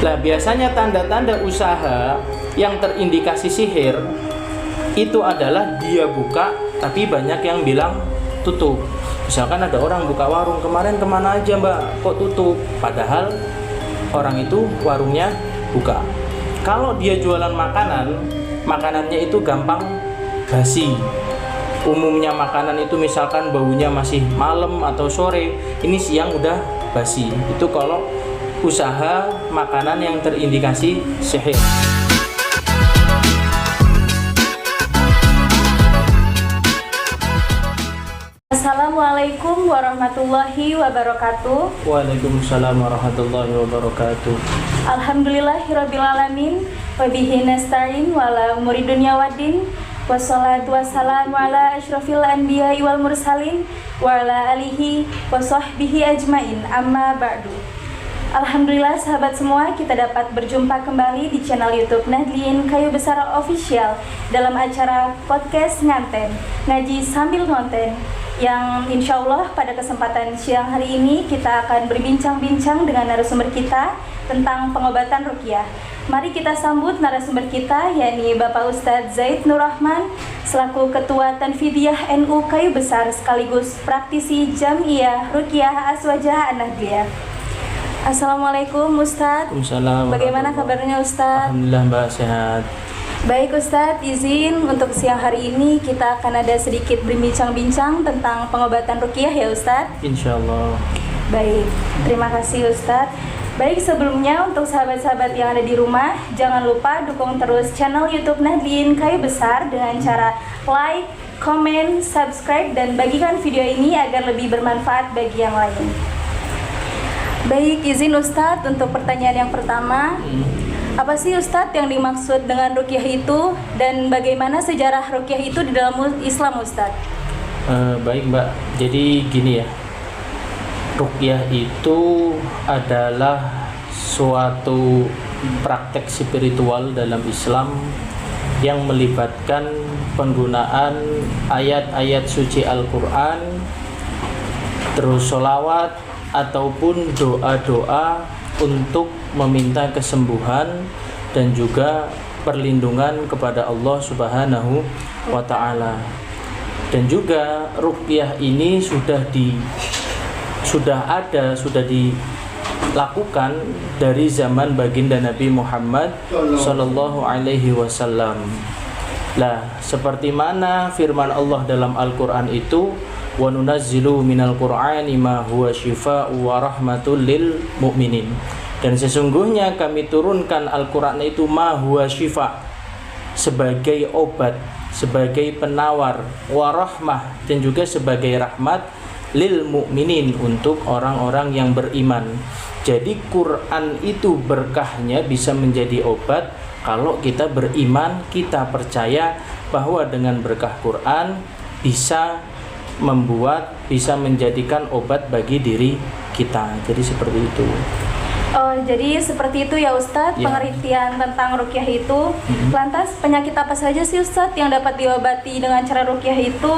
Nah, biasanya tanda-tanda usaha yang terindikasi sihir itu adalah dia buka, tapi banyak yang bilang tutup. Misalkan ada orang buka warung, kemarin kemana aja mbak, kok tutup? Padahal orang itu warungnya buka. Kalau dia jualan makanan, makanannya itu gampang basi. Umumnya makanan itu misalkan baunya masih malam atau sore, ini siang udah basi. Itu kalau usaha makanan yang terindikasi sihir. Assalamualaikum warahmatullahi wabarakatuh. Waalaikumsalam warahmatullahi wabarakatuh. Alhamdulillahirrabbilalamin. Wabihi nasta'in wala umuri dunya waddin. Wassalatu wassalamu ala asyrafil anbiya wal mursalin wa ala alihi wa sahbihi ajmain, amma ba'du. Alhamdulillah sahabat semua, kita dapat berjumpa kembali di channel YouTube Nahdliyin Kayu Besar Official dalam acara podcast Nganten, Ngaji Sambil Ngonten, yang insya Allah pada kesempatan siang hari ini kita akan berbincang-bincang dengan narasumber kita tentang pengobatan ruqyah. Mari kita sambut narasumber kita, yakni Bapak Ustadz Zaid Nur Rahman selaku Ketua Tanfidiyah NU Kayu Besar sekaligus praktisi Jam'iyah Ruqyah Aswajah An-Nahdliyah. Assalamualaikum Ustadz. Waalaikumsalam. Bagaimana kabarnya Ustadz? Alhamdulillah mbak, sehat. Baik Ustadz, izin untuk siang hari ini kita akan ada sedikit berbincang-bincang tentang pengobatan ruqyah ya Ustadz. Insya Allah. Baik, terima kasih Ustadz. Baik, sebelumnya untuk sahabat-sahabat yang ada di rumah, jangan lupa dukung terus channel YouTube Nahdliyin Kayu Besar dengan cara like, komen, subscribe, dan bagikan video ini agar lebih bermanfaat bagi yang lain. Baik, izin Ustadz untuk pertanyaan yang pertama. Apa sih Ustadz yang dimaksud dengan ruqyah itu, dan bagaimana sejarah ruqyah itu di dalam Islam Ustadz? Baik mbak, jadi gini ya, ruqyah itu adalah suatu praktek spiritual dalam Islam yang melibatkan penggunaan ayat-ayat suci Al-Quran, terus sholawat ataupun doa-doa untuk meminta kesembuhan dan juga perlindungan kepada Allah Subhanahu wa Ta'ala. Dan juga ruqyah ini sudah dilakukan dari zaman baginda Nabi Muhammad sallallahu alaihi wasallam. Lah, seperti mana firman Allah dalam Al-Qur'an itu, wa nunazzilu minal qur'ani ma huwa syifaa'u wa rahmatul lil mu'minin. Dan sesungguhnya kami turunkan Al-Qur'an itu ma huwa syifa', sebagai obat, sebagai penawar, wa rahmah, dan juga sebagai rahmat lil mu'minin, untuk orang-orang yang beriman. Jadi Quran itu berkahnya bisa menjadi obat kalau kita beriman, kita percaya bahwa dengan berkah Quran bisa menjadikan obat bagi diri kita. Jadi seperti itu. Oh, jadi seperti itu ya Ustadz, ya, pengertian tentang ruqyah itu. Lantas penyakit apa saja sih Ustadz yang dapat diobati dengan cara ruqyah itu?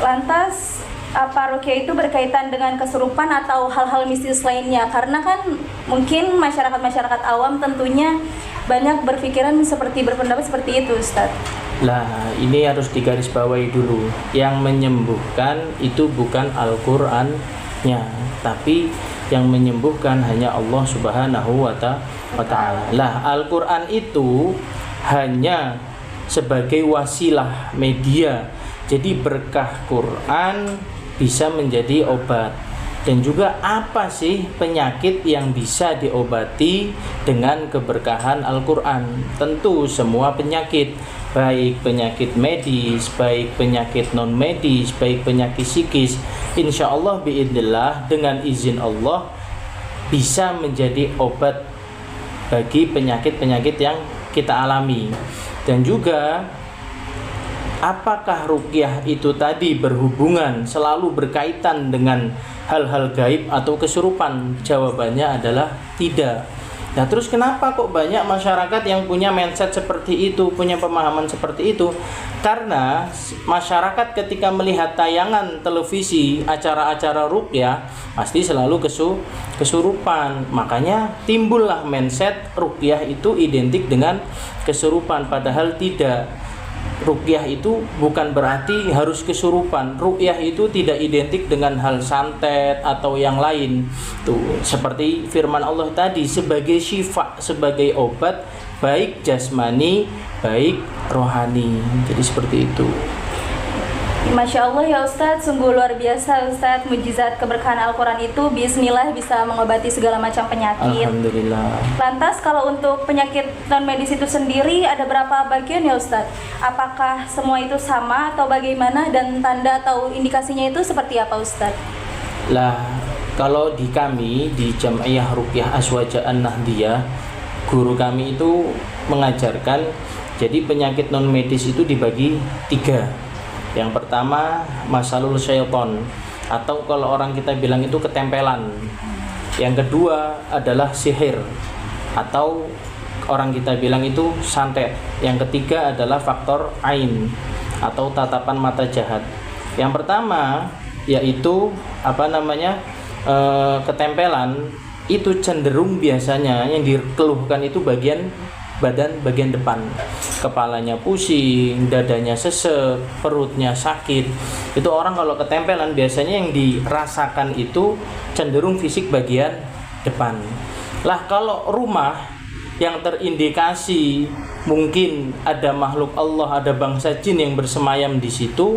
Lantas apa ruqyah itu berkaitan dengan kesurupan atau hal-hal mistis lainnya? Karena kan mungkin masyarakat awam tentunya banyak berpendapat seperti itu Ustadz. Lah, ini harus digarisbawahi dulu. Yang menyembuhkan itu bukan Al-Qur'annya, tapi yang menyembuhkan hanya Allah Subhanahu wa Ta'ala. Lah, Al-Qur'an itu hanya sebagai wasilah, media. Jadi berkah Quran bisa menjadi obat. Dan juga apa sih penyakit yang bisa diobati dengan keberkahan Al-Qur'an? Tentu semua penyakit, baik penyakit medis, baik penyakit non medis, baik penyakit psikis, insya Allah biidznillah dengan izin Allah bisa menjadi obat bagi penyakit-penyakit yang kita alami. Dan juga apakah ruqyah itu tadi berhubungan, selalu berkaitan dengan hal-hal gaib atau kesurupan? Jawabannya adalah tidak. Nah terus kenapa kok banyak masyarakat yang punya mindset seperti itu, punya pemahaman seperti itu? Karena masyarakat ketika melihat tayangan televisi, acara-acara ruqyah, pasti selalu kesurupan. Makanya timbullah mindset ruqyah itu identik dengan kesurupan, padahal tidak. Ruqyah itu bukan berarti harus kesurupan. Ruqyah itu tidak identik dengan hal santet atau yang lain. Tuh, seperti firman Allah tadi, sebagai syifa, sebagai obat baik jasmani, baik rohani. Jadi seperti itu. Masya Allah ya Ustadz, sungguh luar biasa Ustadz, mujizat keberkahan Al-Quran itu bismillah bisa mengobati segala macam penyakit. Alhamdulillah. Lantas kalau untuk penyakit non medis itu sendiri ada berapa bagian ya Ustadz? Apakah semua itu sama atau bagaimana, dan tanda atau indikasinya itu seperti apa Ustadz? Lah, kalau di kami di Jam'iyah Ruqyah Azwaja An-Nahdiyah, guru kami itu mengajarkan jadi penyakit non medis itu dibagi 3. Yang pertama masalul syaiton, atau kalau orang kita bilang itu ketempelan. Yang kedua adalah sihir, atau orang kita bilang itu santet. Yang ketiga adalah faktor ain, atau tatapan mata jahat. Yang pertama yaitu ketempelan, itu cenderung biasanya yang dikeluhkan itu bagian badan bagian depan, kepalanya pusing, dadanya sesek, perutnya sakit. Itu orang kalau ketempelan biasanya yang dirasakan itu cenderung fisik bagian depan. Lah kalau rumah yang terindikasi mungkin ada makhluk Allah, ada bangsa jin yang bersemayam di situ,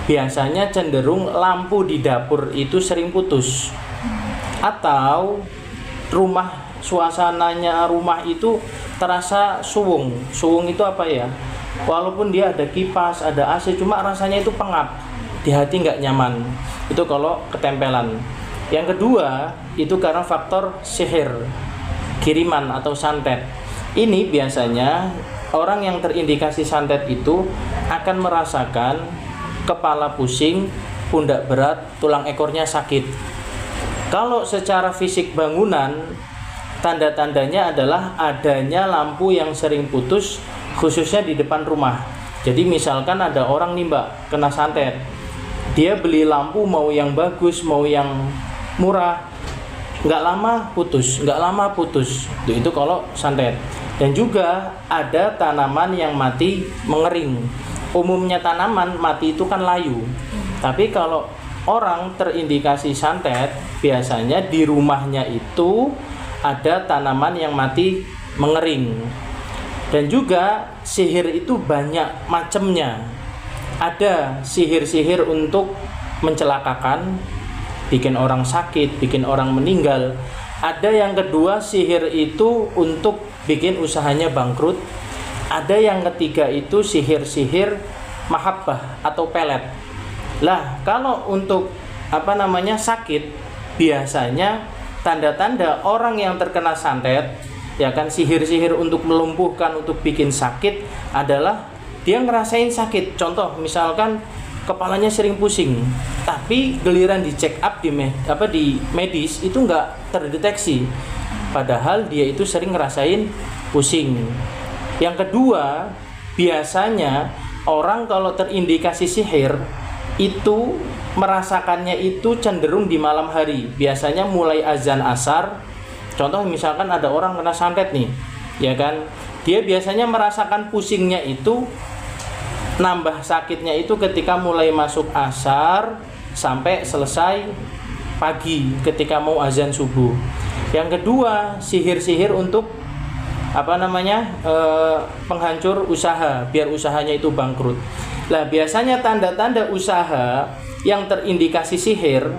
biasanya cenderung lampu di dapur itu sering putus, atau suasananya rumah itu terasa suwung. Suwung itu apa ya? Walaupun dia ada kipas, ada AC, cuma rasanya itu pengap, di hati nggak nyaman. Itu kalau ketempelan. Yang kedua itu karena faktor sihir, kiriman atau santet. Ini biasanya orang yang terindikasi santet itu akan merasakan kepala pusing, pundak berat, tulang ekornya sakit. Kalau secara fisik bangunan, tanda-tandanya adalah adanya lampu yang sering putus, khususnya di depan rumah. Jadi misalkan ada orang nih Mbak kena santet, dia beli lampu mau yang bagus, mau yang murah, nggak lama putus. Itu kalau santet. Dan juga ada tanaman yang mati mengering. Umumnya tanaman mati itu kan layu, tapi kalau orang terindikasi santet, biasanya di rumahnya itu ada tanaman yang mati mengering. Dan juga sihir itu banyak macamnya. Ada sihir-sihir untuk mencelakakan, bikin orang sakit, bikin orang meninggal. Ada yang kedua, sihir itu untuk bikin usahanya bangkrut. Ada yang ketiga itu sihir-sihir mahabbah atau pelet. Lah, kalau untuk sakit, biasanya tanda-tanda orang yang terkena santet, ya kan, sihir-sihir untuk melumpuhkan, untuk bikin sakit adalah dia ngerasain sakit. Contoh misalkan kepalanya sering pusing, tapi giliran di check up di medis itu nggak terdeteksi, padahal dia itu sering ngerasain pusing. Yang kedua, biasanya orang kalau terindikasi sihir itu merasakannya itu cenderung di malam hari, biasanya mulai azan asar. Contoh misalkan ada orang kena santet nih, ya kan, dia biasanya merasakan pusingnya itu, nambah sakitnya itu ketika mulai masuk asar sampai selesai pagi ketika mau azan subuh. Yang kedua, sihir-sihir untuk penghancur usaha, biar usahanya itu bangkrut. Lah, biasanya tanda-tanda usaha yang terindikasi sihir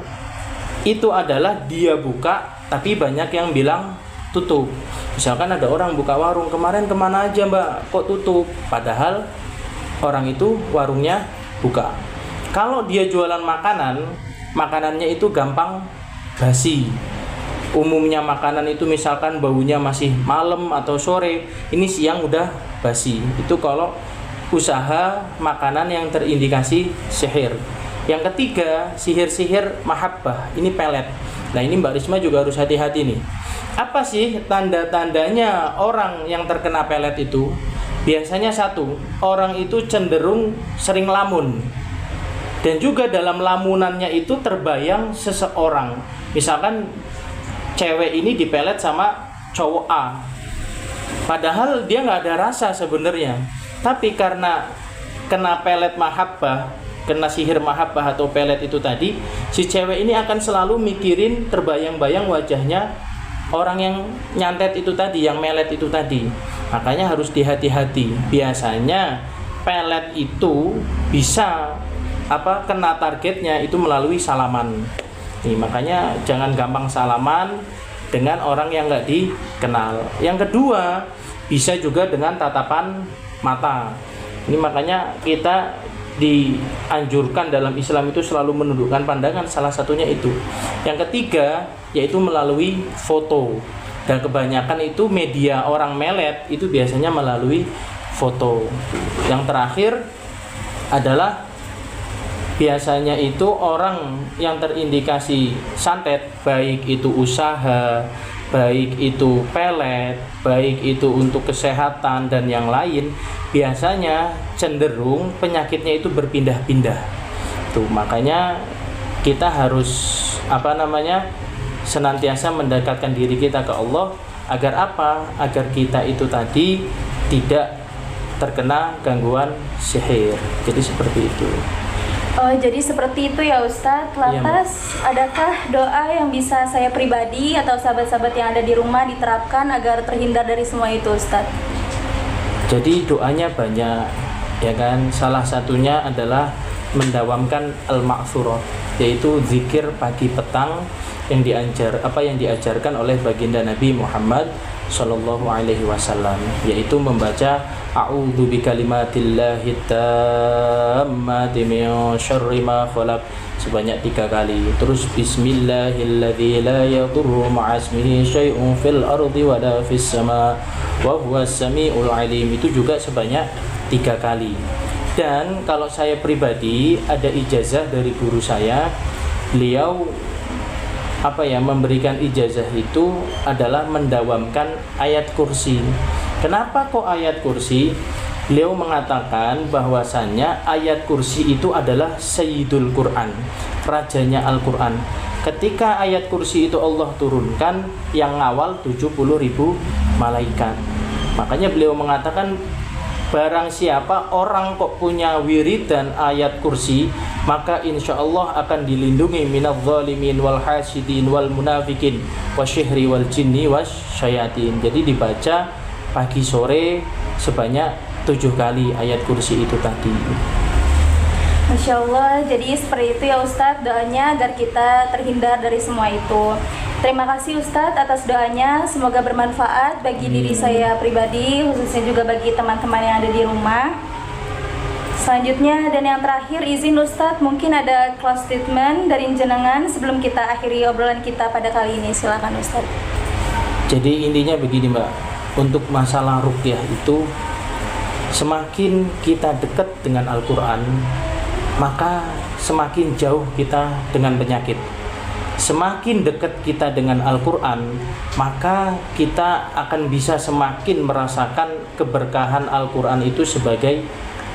itu adalah dia buka tapi banyak yang bilang tutup. Misalkan ada orang buka warung, kemarin kemana aja Mbak kok tutup, padahal orang itu warungnya buka. Kalau dia jualan makanannya itu gampang basi. Umumnya makanan itu misalkan baunya masih malam atau sore, ini siang udah basi. Itu kalau usaha makanan yang terindikasi sihir. Yang ketiga, sihir-sihir mahabbah, ini pelet. Nah ini Mbak Risma juga harus hati-hati nih. Apa sih tanda-tandanya orang yang terkena pelet itu? Biasanya satu, orang itu cenderung sering lamun. Dan juga dalam lamunannya itu terbayang seseorang. Misalkan cewek ini dipelet sama cowok A, padahal dia nggak ada rasa sebenarnya. Tapi karena kena pelet mahabbah, kena sihir mahabbah atau pelet itu tadi, si cewek ini akan selalu mikirin, terbayang-bayang wajahnya orang yang nyantet itu tadi, yang melet itu tadi. Makanya harus dihati-hati. Biasanya pelet itu bisa kena targetnya itu melalui salaman. Nih, makanya jangan gampang salaman dengan orang yang nggak dikenal. Yang kedua, bisa juga dengan tatapan mata. Ini makanya kita dianjurkan dalam Islam itu selalu menundukkan pandangan, salah satunya itu. Yang ketiga, yaitu melalui foto. Dan kebanyakan itu media orang melet itu biasanya melalui foto. Yang terakhir adalah biasanya itu orang yang terindikasi santet, baik itu usaha, baik itu pelet, baik itu untuk kesehatan dan yang lain, biasanya cenderung penyakitnya itu berpindah-pindah. Tuh, makanya kita harus senantiasa mendekatkan diri kita ke Allah agar apa? Agar kita itu tadi tidak terkena gangguan sihir. Jadi seperti itu. Oh, jadi seperti itu ya Ustadz. Lantas, adakah doa yang bisa saya pribadi atau sahabat-sahabat yang ada di rumah diterapkan agar terhindar dari semua itu, Ustadz? Jadi doanya banyak, ya kan? Salah satunya adalah mendawamkan al-ma'thurat, yaitu zikir pagi petang yang diajarkan oleh baginda Nabi Muhammad sallallahu alaihi wasallam, yaitu membaca a'udzu bikalimatillahi tammati min syarri ma khalaq sebanyak 3 kali. Terus bismillahilladzi la yadurru ma'asmihi syai'un fil ardi wa la fis sama wa huwas samiul alim, itu juga sebanyak 3 kali. Dan kalau saya pribadi ada ijazah dari guru saya, beliau memberikan ijazah itu adalah mendawamkan ayat kursi. Kenapa kok ayat kursi? Beliau mengatakan bahwasannya ayat kursi itu adalah Sayyidul Quran, rajanya Al-Quran. Ketika ayat kursi itu Allah turunkan, yang ngawal 70.000 malaikat. Makanya beliau mengatakan, barang siapa orang kok punya wirid dan ayat kursi, maka insya Allah akan dilindungi minadh dhalimin wal hasidin wal munafikin wasyihri wal jinni wasyayatin. Jadi dibaca pagi sore sebanyak 7 kali ayat kursi itu tadi. Masya Allah, jadi seperti itu ya Ustadz doanya agar kita terhindar dari semua itu. Terima kasih Ustadz atas doanya, semoga bermanfaat bagi diri saya pribadi, khususnya juga bagi teman-teman yang ada di rumah. Selanjutnya dan yang terakhir, izin Ustadz mungkin ada close statement dari jenengan sebelum kita akhiri obrolan kita pada kali ini. Silakan Ustadz. Jadi intinya begini Mbak, untuk masalah ruqyah itu semakin kita dekat dengan Al-Quran, maka semakin jauh kita dengan penyakit. Semakin dekat kita dengan Al-Quran, maka kita akan bisa semakin merasakan keberkahan Al-Quran itu sebagai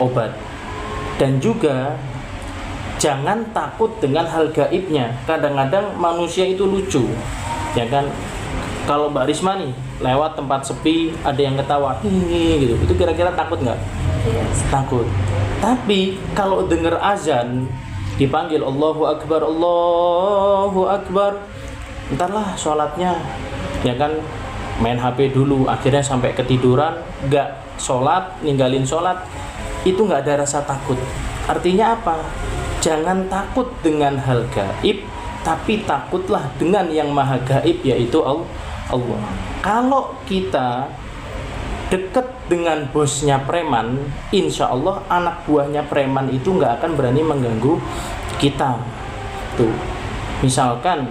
obat. Dan juga jangan takut dengan hal gaibnya. Kadang-kadang manusia itu lucu, ya kan? Kalau Mbak Risma nih lewat tempat sepi, ada yang ketawa gitu, itu kira-kira takut nggak? Yes. Takut. Tapi kalau dengar azan dipanggil Allahu Akbar, Allahu Akbar, entarlah sholatnya, ya kan, main HP dulu, akhirnya sampai ketiduran, nggak sholat, ninggalin sholat, itu nggak ada rasa takut. Artinya apa? Jangan takut dengan hal gaib, tapi takutlah dengan yang maha gaib, yaitu Allah. Kalau kita dekat dengan bosnya preman, insya Allah anak buahnya preman itu nggak akan berani mengganggu kita. Tuh, misalkan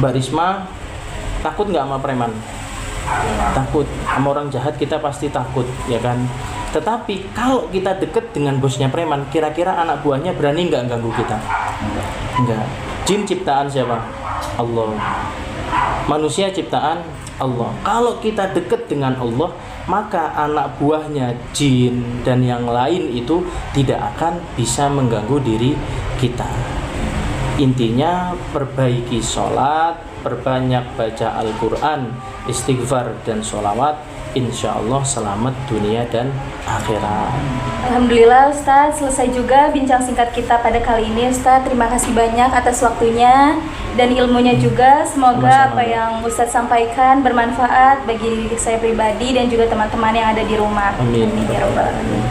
Mbak Risma takut nggak sama preman? Takut. Sama orang jahat kita pasti takut, ya kan? Tetapi kalau kita dekat dengan bosnya preman, kira-kira anak buahnya berani nggak ganggu kita? Enggak. Jin ciptaan siapa? Allah. Manusia ciptaan Allah. Kalau kita dekat dengan Allah, maka anak buahnya jin dan yang lain itu tidak akan bisa mengganggu diri kita. Intinya perbaiki sholat, perbanyak baca Al-Quran, istighfar dan sholawat, insya Allah selamat dunia dan akhirat. Alhamdulillah Ustadz, selesai juga bincang singkat kita pada kali ini Ustadz. Terima kasih banyak atas waktunya dan ilmunya juga. Semoga apa yang Ustadz sampaikan bermanfaat bagi diri saya pribadi dan juga teman-teman yang ada di rumah. Amin. Ya Rabbal Alamin.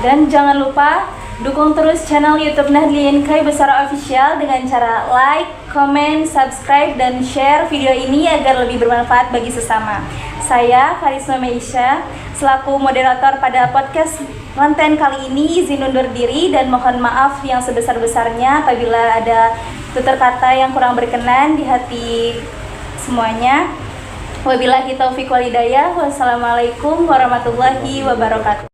Dan jangan lupa dukung terus channel YouTube Nahdliyin Kai Besara Official dengan cara like, comment, subscribe, dan share video ini agar lebih bermanfaat bagi sesama. Saya Karisma Meisha selaku moderator pada podcast konten kali ini izin undur diri dan mohon maaf yang sebesar-besarnya apabila ada tutur kata yang kurang berkenan di hati semuanya. Wabillahi taufiq wal hidayah. Wassalamualaikum warahmatullahi wabarakatuh.